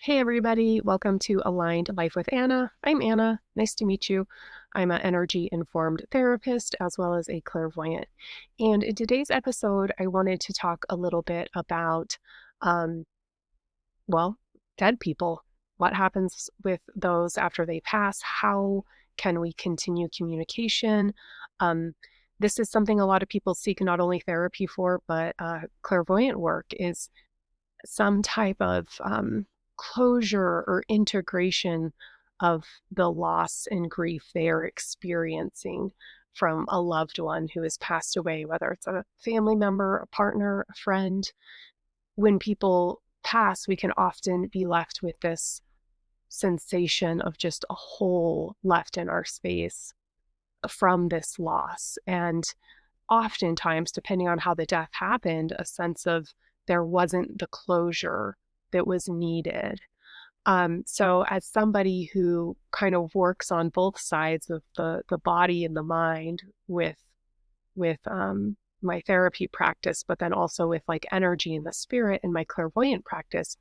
Hey everybody, welcome to Aligned Life with Anna. I'm Anna. Nice to meet you. I'm an energy informed therapist as well as a clairvoyant. And in today's episode, I wanted to talk a little bit about, um, well, dead people. What happens with those after they pass? How can we continue communication? Um, this is something a lot of people seek not only therapy for, but clairvoyant work is some type of closure or integration of the loss and grief they are experiencing from a loved one who has passed away, whether it's a family member, a partner, a friend. When people pass, we can often be left with this sensation of just a hole left in our space from this loss. And oftentimes, depending on how the death happened, a sense of there wasn't the closure that was needed. So as somebody who kind of works on both sides of the body and the mind with my therapy practice, but then also with like energy and the spirit in my clairvoyant practice,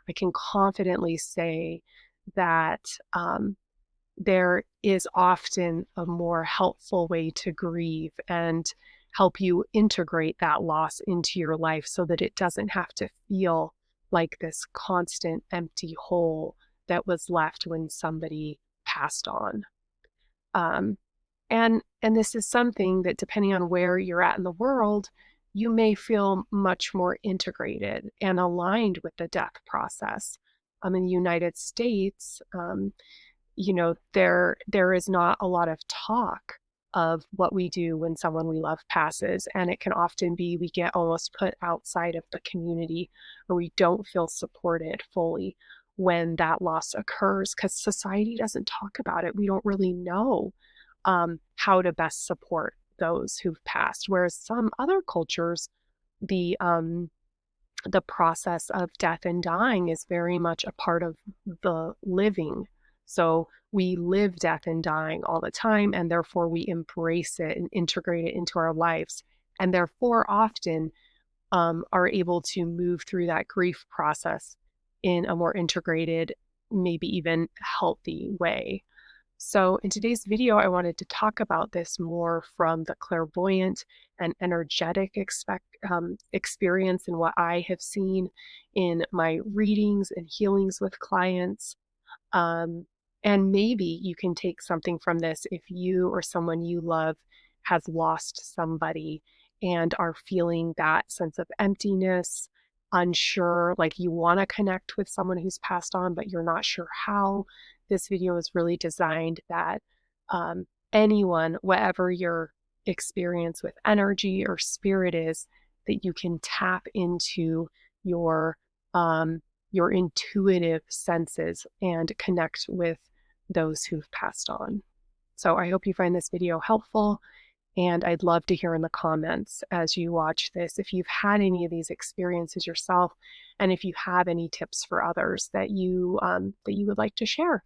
I can confidently say that there is often a more helpful way to grieve and help you integrate that loss into your life so that it doesn't have to feel like this constant empty hole that was left when somebody passed on. Um, and this is something that, depending on where you're at in the world, you may feel much more integrated and aligned with the death process. In the United States, there is not a lot of talk of what we do when someone we love passes, and it can often be we get almost put outside of the community, or we don't feel supported fully when that loss occurs because society doesn't talk about it. We don't really know how to best support those who've passed, whereas some other cultures, the process of death and dying is very much a part of the living. So we live death and dying all the time, and therefore we embrace it and integrate it into our lives, and therefore often are able to move through that grief process in a more integrated, maybe even healthy way. So in today's video, I wanted to talk about this more from the clairvoyant and energetic experience and what I have seen in my readings and healings with clients. And maybe you can take something from this if you or someone you love has lost somebody and are feeling that sense of emptiness, unsure, like you want to connect with someone who's passed on, but you're not sure how. This video is really designed that anyone, whatever your experience with energy or spirit is, that you can tap into your your intuitive senses and connect with those who've passed on. So I hope you find this video helpful, and I'd love to hear in the comments as you watch this if you've had any of these experiences yourself, and if you have any tips for others that you would like to share.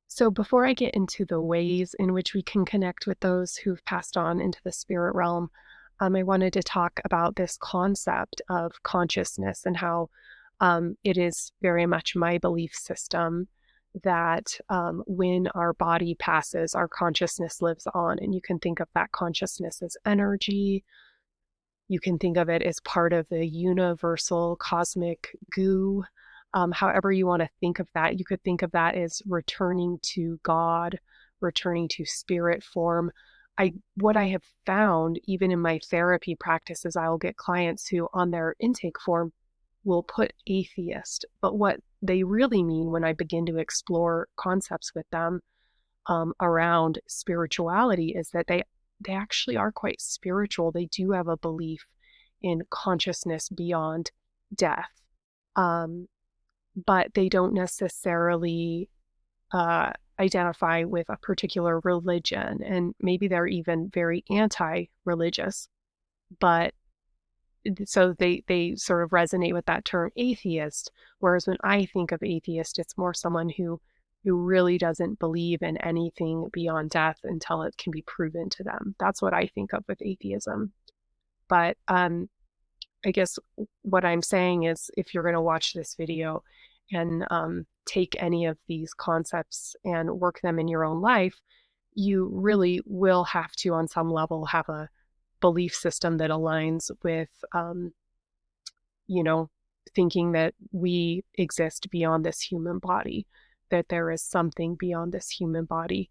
So before I get into the ways in which we can connect with those who've passed on into the spirit realm, I wanted to talk about this concept of consciousness and how it is very much my belief system that when our body passes, our consciousness lives on. And you can think of that consciousness as energy. You can think of it as part of the universal cosmic goo. However you want to think of that, you could think of that as returning to God, returning to spirit form. What I have found, even in my therapy practice, is I'll get clients who on their intake form will put atheist, but what they really mean when I begin to explore concepts with them around spirituality is that they actually are quite spiritual. They do have a belief in consciousness beyond death, but they don't necessarily identify with a particular religion, and maybe they're even very anti-religious, but so they sort of resonate with that term atheist, whereas when I think of atheist, it's more someone who really doesn't believe in anything beyond death until it can be proven to them. That's what I think of with atheism. But I guess what I'm saying is, if you're going to watch this video and take any of these concepts and work them in your own life, you really will have to, on some level, have a belief system that aligns with, you know, thinking that we exist beyond this human body, that there is something beyond this human body,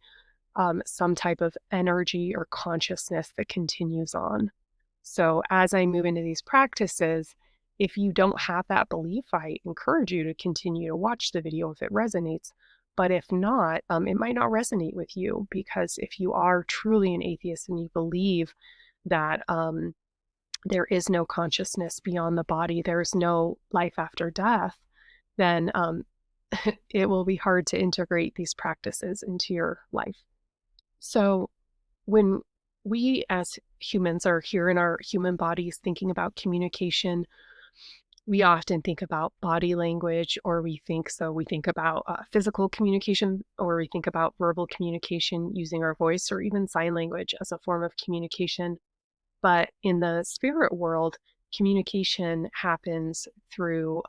some type of energy or consciousness that continues on. So as I move into these practices, if you don't have that belief, I encourage you to continue to watch the video if it resonates. But if not, it might not resonate with you, because if you are truly an atheist and you believe that there is no consciousness beyond the body, there's no life after death, then it will be hard to integrate these practices into your life. So when we as humans are here in our human bodies thinking about communication, we often think about body language, or we think about physical communication, or we think about verbal communication using our voice, or even sign language as a form of communication. But in the spirit world, communication happens through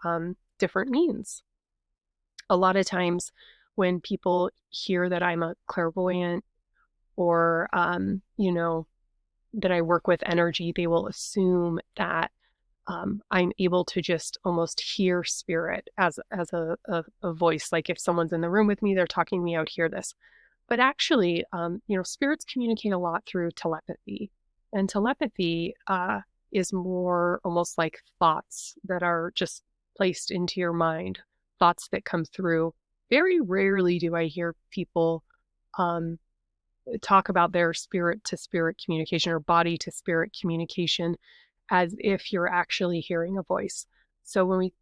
different means. A lot of times when people hear that I'm a clairvoyant, or that I work with energy, they will assume that I'm able to just almost hear spirit as a voice. Like if someone's in the room with me, they're talking to me, I would hear this. But actually, spirits communicate a lot through telepathy, and telepathy is more almost like thoughts that are just placed into your mind, thoughts that come through. Very rarely do I hear people um, talk about their spirit to spirit communication or body to spirit communication as if you're actually hearing a voice. So when we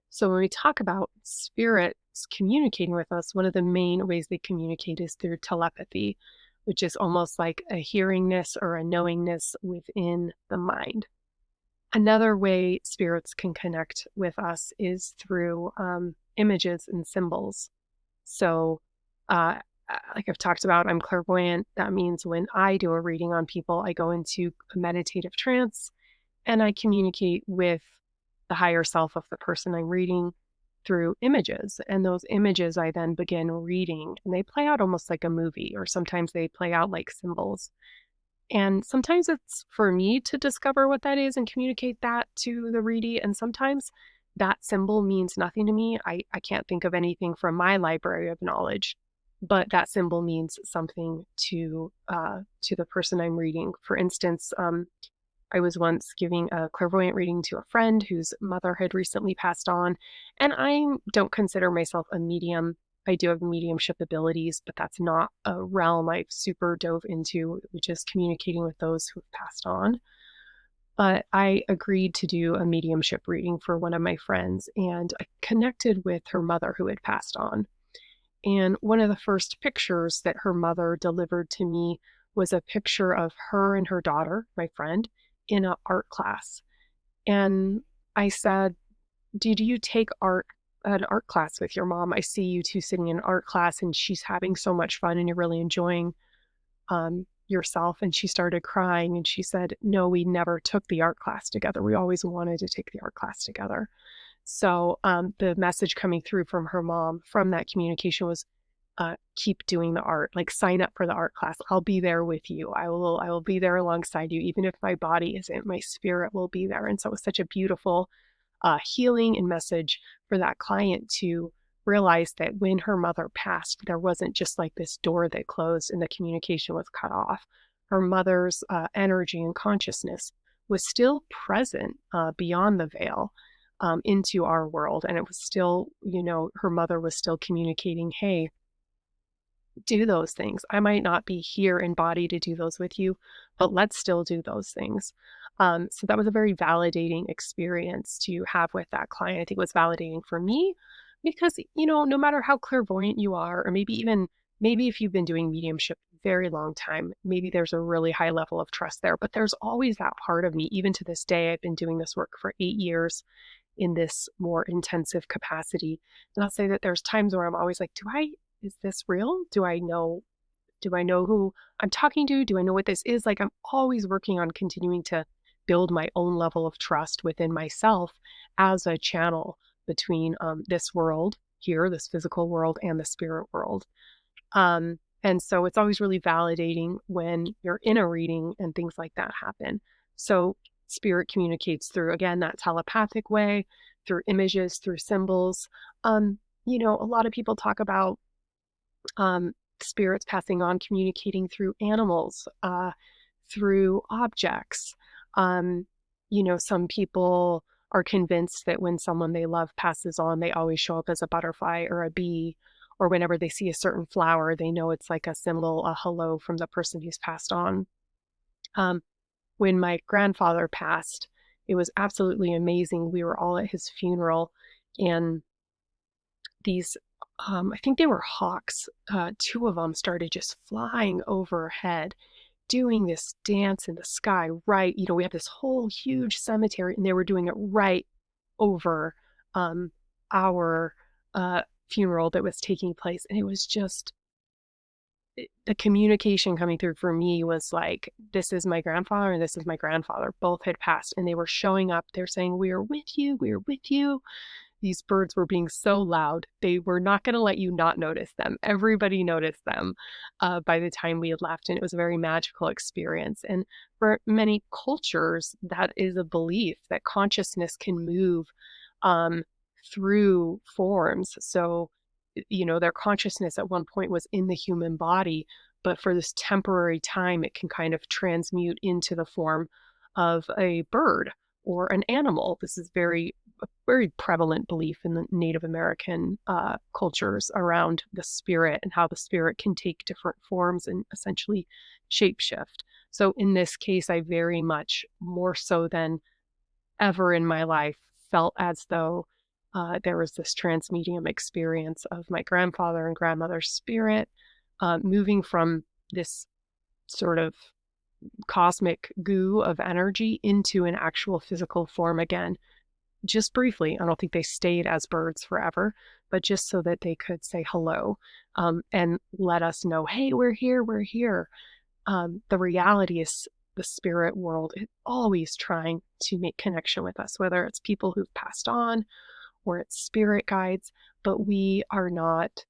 so when we talk about spirits communicating with us, one of the main ways they communicate is through telepathy, which is almost like a hearingness or a knowingness within the mind. Another way spirits can connect with us is through images and symbols. So, like I've talked about, I'm clairvoyant. That means when I do a reading on people, I go into a meditative trance and I communicate with the higher self of the person I'm reading through images. And those images I then begin reading, and they play out almost like a movie, or sometimes they play out like symbols. And sometimes it's for me to discover what that is and communicate that to the readee. And sometimes that symbol means nothing to me. I can't think of anything from my library of knowledge, but that symbol means something to the person I'm reading. For instance, I was once giving a clairvoyant reading to a friend whose mother had recently passed on, and I don't consider myself a medium. I do have mediumship abilities, but that's not a realm I've super dove into, which is communicating with those who have passed on. But I agreed to do a mediumship reading for one of my friends, and I connected with her mother who had passed on. And one of the first pictures that her mother delivered to me was a picture of her and her daughter, my friend, in an art class. And I said, "Did you take an art class with your mom? I see you two sitting in an art class and she's having so much fun and you're really enjoying yourself." And she started crying and she said, "No, we never took the art class together. We always wanted to take the art class together." So the message coming through from her mom from that communication was, keep doing the art, like sign up for the art class. I'll be there with you. I will be there alongside you. Even if my body isn't, my spirit will be there. And so it was such a beautiful healing and message for that client to realize that when her mother passed, there wasn't just like this door that closed and the communication was cut off. Her mother's energy and consciousness was still present beyond the veil into our world. And it was still, her mother was still communicating, hey, do those things. I might not be here in body to do those with you, but let's still do those things. So that was a very validating experience to have with that client. I think it was validating for me because, no matter how clairvoyant you are, or maybe if you've been doing mediumship a very long time, maybe there's a really high level of trust there, but there's always that part of me, even to this day. I've been doing this work for 8 years in this more intensive capacity. And I'll say that there's times where I'm always like, is this real? Do I know who I'm talking to? Do I know what this is? Like, I'm always working on continuing to build my own level of trust within myself as a channel between this world here, this physical world, and the spirit world. And so it's always really validating when you're in a reading and things like that happen. So spirit communicates through, again, that telepathic way, through images, through symbols. A lot of people talk about um, spirits passing on, communicating through animals, through objects. Some people are convinced that when someone they love passes on, they always show up as a butterfly or a bee, or whenever they see a certain flower, they know it's like a symbol, a hello from the person who's passed on. Um, when my grandfather passed, it was absolutely amazing. We were all at his funeral, and these, I think they were hawks, two of them started just flying overhead, doing this dance in the sky, right? We have this whole huge cemetery, and they were doing it right over um, our funeral that was taking place. And it was just the communication coming through for me was like, this is my grandfather and this is my grandfather. Both had passed, and they were showing up. They're saying, we are with you. We are with you. These birds were being so loud. They were not going to let you not notice them. Everybody noticed them by the time we had left, and it was a very magical experience. And for many cultures, that is a belief that consciousness can move um, through forms. So, their consciousness at one point was in the human body, but for this temporary time, it can kind of transmute into the form of a bird or an animal. This is a very prevalent belief in the Native American cultures around the spirit and how the spirit can take different forms and essentially shapeshift. So in this case, I very much, more so than ever in my life, felt as though there was this transmedium experience of my grandfather and grandmother's spirit moving from this sort of cosmic goo of energy into an actual physical form again, just briefly. I don't think they stayed as birds forever, but just so that they could say hello and let us know, hey, we're here, we're here. The reality is the spirit world is always trying to make connection with us, whether it's people who've passed on or it's spirit guides, but we are not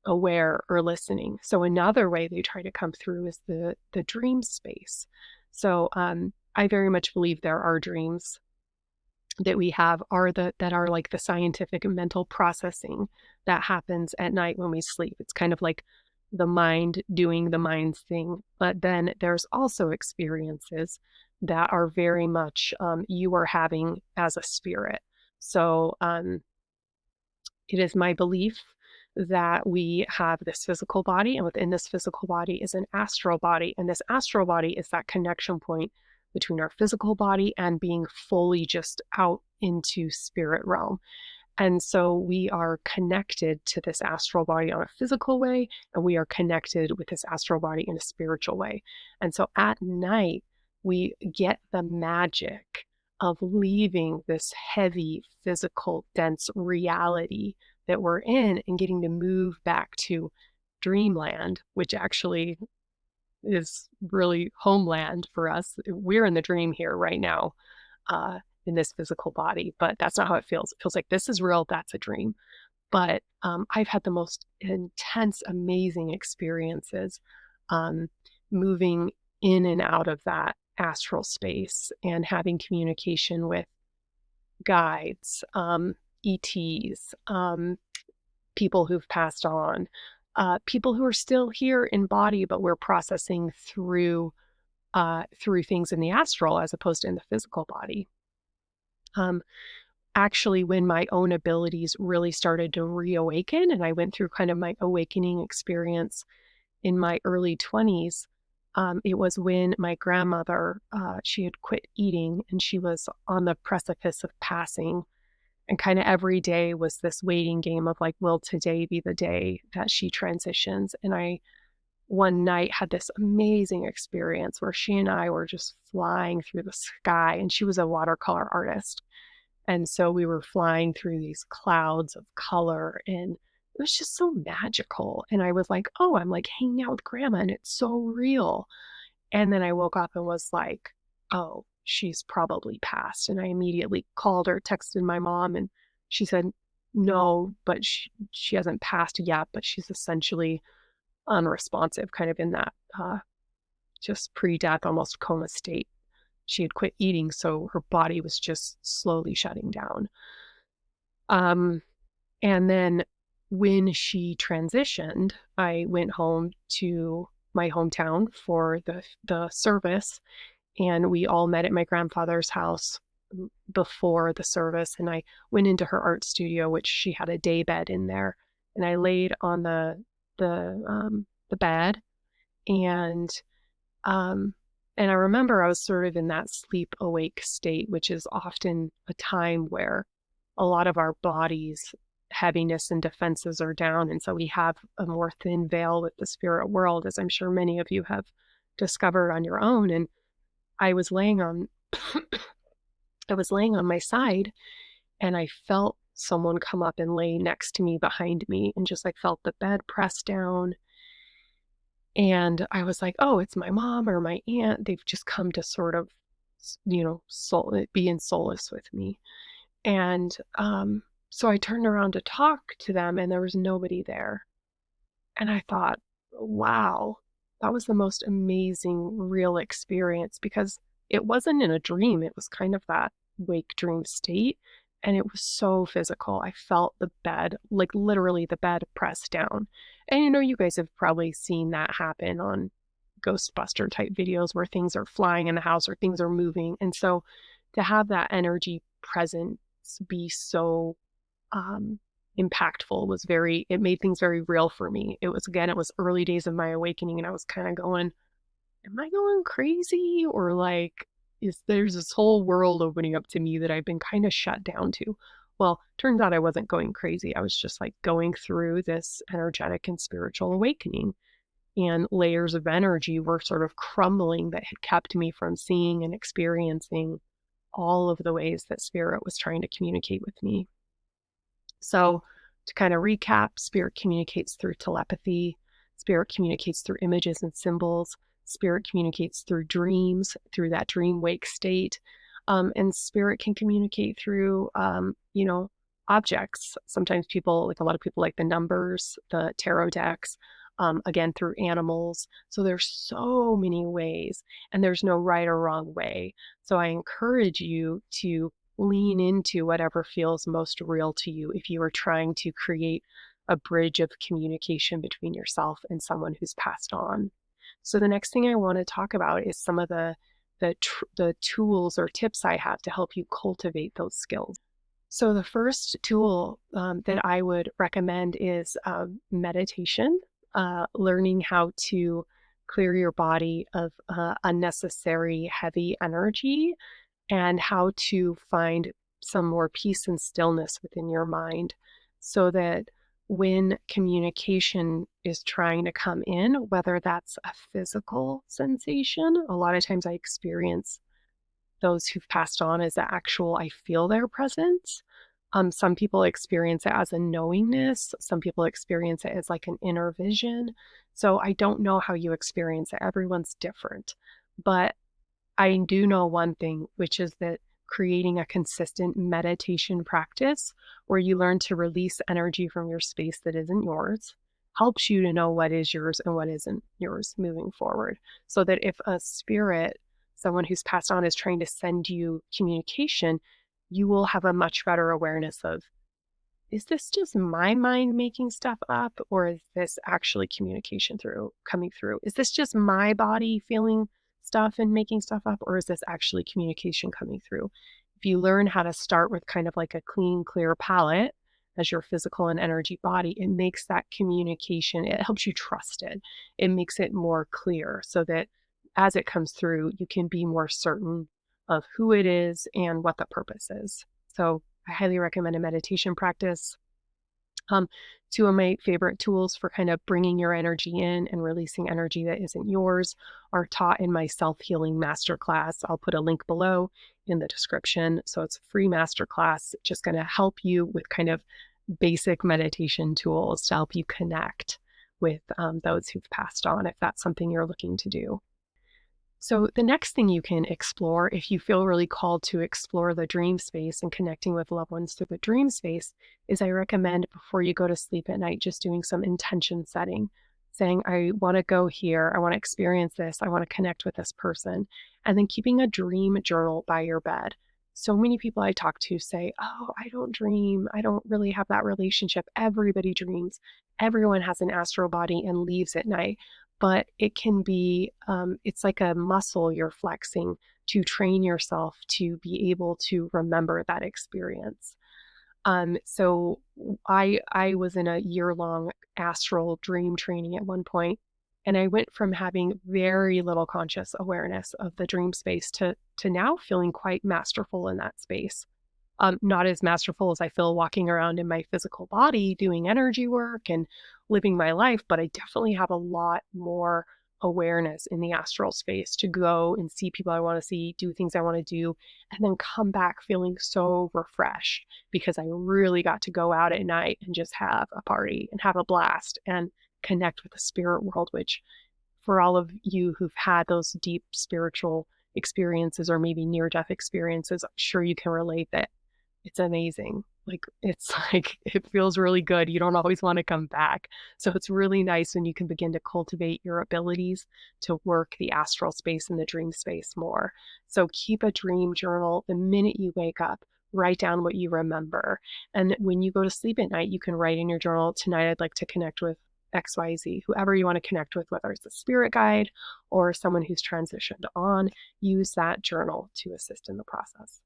aware or listening. So another way they try to come through is the dream space. So I very much believe there are dreams that we have that are like the scientific and mental processing that happens at night when we sleep. It's kind of like the mind doing the mind's thing. But then there's also experiences that are very much you are having as a spirit. So it is my belief that we have this physical body, and within this physical body is an astral body. And this astral body is that connection point between our physical body and being fully just out into spirit realm. And so we are connected to this astral body on a physical way, and we are connected with this astral body in a spiritual way. And so at night, we get the magic of leaving this heavy, physical, dense reality that we're in and getting to move back to dreamland, which actually is really homeland for us. We're in the dream here right now in this physical body, but that's not how it feels. It feels like this is real, that's a dream. But I've had the most intense, amazing experiences moving in and out of that astral space and having communication with guides, ETs, people who've passed on, people who are still here in body, but we're processing through things in the astral as opposed to in the physical body. Actually, when my own abilities really started to reawaken, and I went through kind of my awakening experience in my early 20s, it was when my grandmother, she had quit eating and she was on the precipice of passing. And kind of every day was this waiting game of like, will today be the day that she transitions? And I, one night, had this amazing experience where she and I were just flying through the sky, and she was a watercolor artist. And so we were flying through these clouds of color, and it was just so magical. And I was like, oh, I'm like hanging out with grandma and it's so real. And then I woke up and was like, oh, she's probably passed. And I immediately called her, texted my mom, and she said, no, but she hasn't passed yet, but she's essentially unresponsive, kind of in that just pre-death, almost coma state. She had quit eating, so her body was just slowly shutting down. Um, and then when she transitioned, I went home to my hometown for the service, and we all met at my grandfather's house before the service. And I went into her art studio, which she had a day bed in there, and I laid on the bed, and um, and I remember I was sort of in that sleep awake state, which is often a time where a lot of our bodies' heaviness and defenses are down. And so we have a more thin veil with the spirit world, as I'm sure many of you have discovered on your own. And I was laying on I was laying on my side, and I felt someone come up and lay next to me behind me, and just like felt the bed press down. And I was like, oh, it's my mom or my aunt. They've just come to sort of, be in solace with me. And so I turned around to talk to them, and there was nobody there. And I thought, wow, that was the most amazing real experience, because it wasn't in a dream. It was kind of that wake dream state. And it was so physical. I felt the bed, like literally the bed pressed down. And you guys have probably seen that happen on Ghostbuster type videos where things are flying in the house or things are moving. And so to have that energy presence be so impactful it made things very real for me. It was early days of my awakening, and I was kind of going, am I going crazy? Or like, there's this whole world opening up to me that I've been kind of shut down to. Well, turns out I wasn't going crazy. I was just like going through this energetic and spiritual awakening, and layers of energy were sort of crumbling that had kept me from seeing and experiencing all of the ways that spirit was trying to communicate with me. So, to kind of recap, spirit communicates through telepathy, spirit communicates through images and symbols, spirit communicates through dreams, through that dream wake state, and spirit can communicate through, objects. Sometimes a lot of people like the numbers, the tarot decks, again, through animals. So there's so many ways, and there's no right or wrong way. So I encourage you to lean into whatever feels most real to you if you are trying to create a bridge of communication between yourself and someone who's passed on. So the next thing I want to talk about is some of the tools or tips I have to help you cultivate those skills. So the first tool that I would recommend is meditation, learning how to clear your body of unnecessary heavy energy, and how to find some more peace and stillness within your mind, so that when communication is trying to come in, whether that's a physical sensation, a lot of times I experience those who've passed on as the actual, I feel their presence. Some people experience it as a knowingness. Some people experience it as like an inner vision. So I don't know how you experience it. Everyone's different. But I do know one thing, which is that creating a consistent meditation practice where you learn to release energy from your space that isn't yours helps you to know what is yours and what isn't yours moving forward. So that if a spirit, someone who's passed on, is trying to send you communication, you will have a much better awareness of, is this just my mind making stuff up, or is this actually communication coming through? Is this just my body feeling stuff and making stuff up, or is this actually communication coming through? If you learn how to start with kind of like a clean, clear palette as your physical and energy body, it makes that communication, it helps you trust it. It makes it more clear so that as it comes through, you can be more certain of who it is and what the purpose is. So I highly recommend a meditation practice. Two of my favorite tools for kind of bringing your energy in and releasing energy that isn't yours are taught in my self-healing masterclass. I'll put a link below in the description. So it's a free masterclass, just going to help you with kind of basic meditation tools to help you connect with those who've passed on, if that's something you're looking to do. So, the next thing you can explore, if you feel really called to explore the dream space and connecting with loved ones through the dream space, is I recommend before you go to sleep at night, just doing some intention setting, saying, I want to go here, I want to experience this, I want to connect with this person, and then keeping a dream journal by your bed. So many people I talk to say, oh, I don't dream. I don't really have that relationship. Everybody dreams. Everyone has an astral body and leaves at night, but it can be it's like a muscle you're flexing to train yourself to be able to remember that experience. So I was in a year-long astral dream training at one point, and I went from having very little conscious awareness of the dream space to now feeling quite masterful in that space. Not as masterful as I feel walking around in my physical body doing energy work and living my life, but I definitely have a lot more awareness in the astral space to go and see people I want to see, do things I want to do, and then come back feeling so refreshed because I really got to go out at night and just have a party and have a blast and connect with the spirit world, which for all of you who've had those deep spiritual experiences or maybe near death experiences, I'm sure you can relate that it's amazing. Like, it's like, it feels really good. You don't always want to come back. So it's really nice when you can begin to cultivate your abilities to work the astral space and the dream space more. So keep a dream journal the minute you wake up. Write down what you remember. And when you go to sleep at night, you can write in your journal, tonight I'd like to connect with XYZ, whoever you want to connect with, whether it's a spirit guide or someone who's transitioned on, use that journal to assist in the process.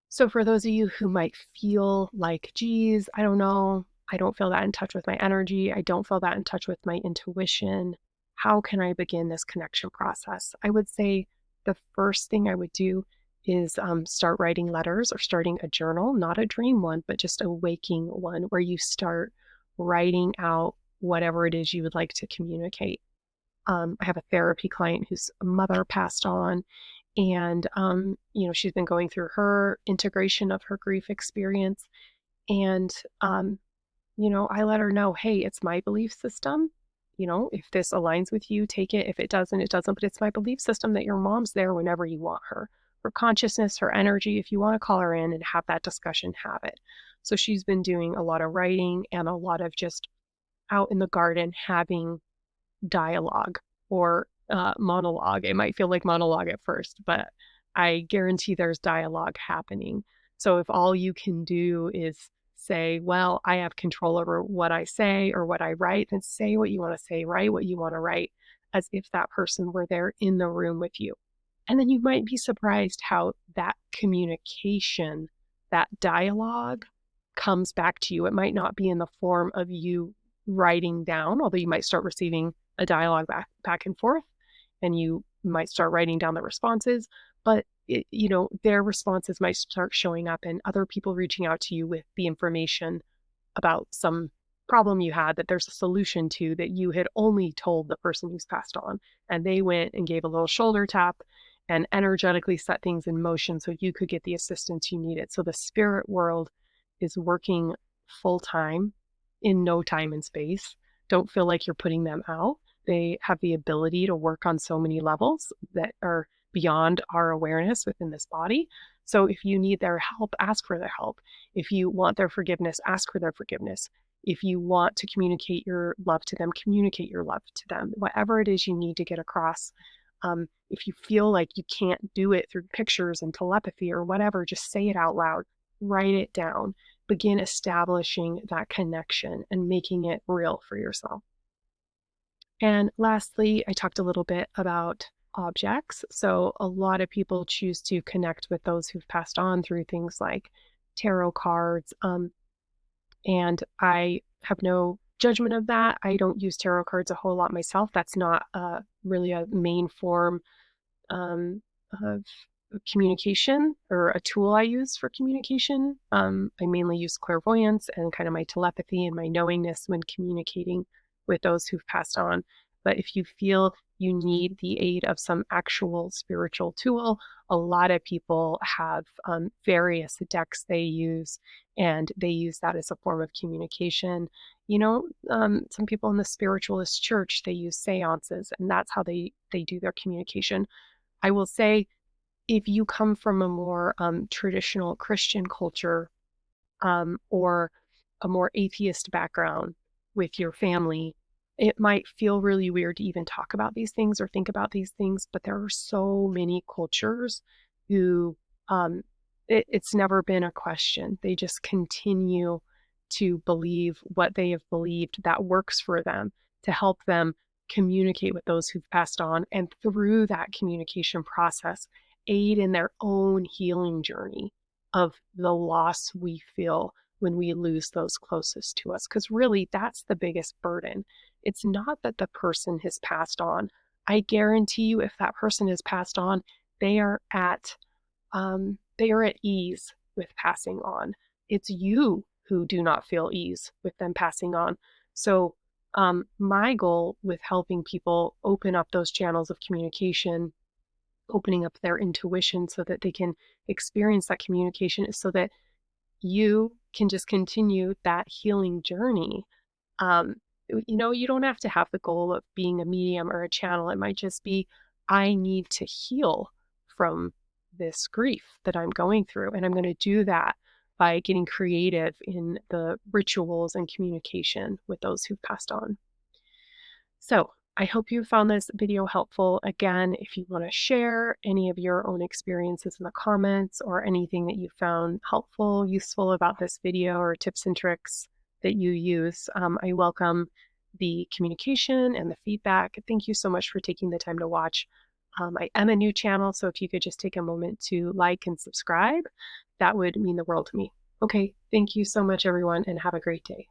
So for those of you who might feel like, geez, I don't know, I don't feel that in touch with my energy, I don't feel that in touch with my intuition, how can I begin this connection process? I would say the first thing I would do is start writing letters or starting a journal, not a dream one, but just a waking one where you start writing out whatever it is you would like to communicate. I have a therapy client whose mother passed on, and she's been going through her integration of her grief experience, and I let her know, hey, it's my belief system. If this aligns with you, take it. If it doesn't, it doesn't. But it's my belief system that your mom's there whenever you want her, her consciousness, her energy. If you want to call her in and have that discussion, have it. So she's been doing a lot of writing and a lot of just out in the garden having dialogue or monologue. It might feel like monologue at first, but I guarantee there's dialogue happening. So if all you can do is say, well, I have control over what I say or what I write, then say what you want to say, write what you want to write, as if that person were there in the room with you. And then you might be surprised how that communication, that dialogue comes back to you. It might not be in the form of you writing down, although you might start receiving a dialogue back and forth, and you might start writing down the responses, but their responses might start showing up and other people reaching out to you with the information about some problem you had that there's a solution to that you had only told the person who's passed on, and they went and gave a little shoulder tap and energetically set things in motion so you could get the assistance you needed. So the spirit world is working full time in no time and space. Don't feel like you're putting them out. They have the ability to work on so many levels that are beyond our awareness within this body. So if you need their help, ask for their help. If you want their forgiveness, ask for their forgiveness. If you want to communicate your love to them, communicate your love to them. Whatever it is you need to get across. If you feel like you can't do it through pictures and telepathy or whatever, just say it out loud. Write it down. Begin establishing that connection and making it real for yourself. And lastly, I talked a little bit about objects. So a lot of people choose to connect with those who've passed on through things like tarot cards. And I have no judgment of that. I don't use tarot cards a whole lot myself. That's not really a main form of communication or a tool I use for communication. I mainly use clairvoyance and kind of my telepathy and my knowingness when communicating with those who've passed on. But if you feel you need the aid of some actual spiritual tool, a lot of people have various decks they use, and they use that as a form of communication. some people in the spiritualist church, they use seances, and that's how they do their communication. I will say, if you come from a more traditional Christian culture, or a more atheist background with your family, it might feel really weird to even talk about these things or think about these things. But there are so many cultures who um, it's never been a question. They just continue to believe what they have believed that works for them to help them communicate with those who've passed on. And through that communication process, aid in their own healing journey of the loss we feel when we lose those closest to us. Because really, that's the biggest burden. It's not that the person has passed on. I guarantee you, if that person has passed on, they are at they are at ease with passing on. It's you who do not feel ease with them passing on. So, my goal with helping people open up those channels of communication, opening up their intuition so that they can experience that communication, is so that you can just continue that healing journey. Um, you don't have to have the goal of being a medium or a channel. It might just be, I need to heal from this grief that I'm going through. And I'm going to do that by getting creative in the rituals and communication with those who've passed on. So I hope you found this video helpful. Again, if you want to share any of your own experiences in the comments or anything that you found helpful, useful about this video, or tips and tricks that you use, I welcome the communication and the feedback. Thank you so much for taking the time to watch. I am a new channel, so if you could just take a moment to like and subscribe, that would mean the world to me. Okay, thank you so much, everyone, and have a great day.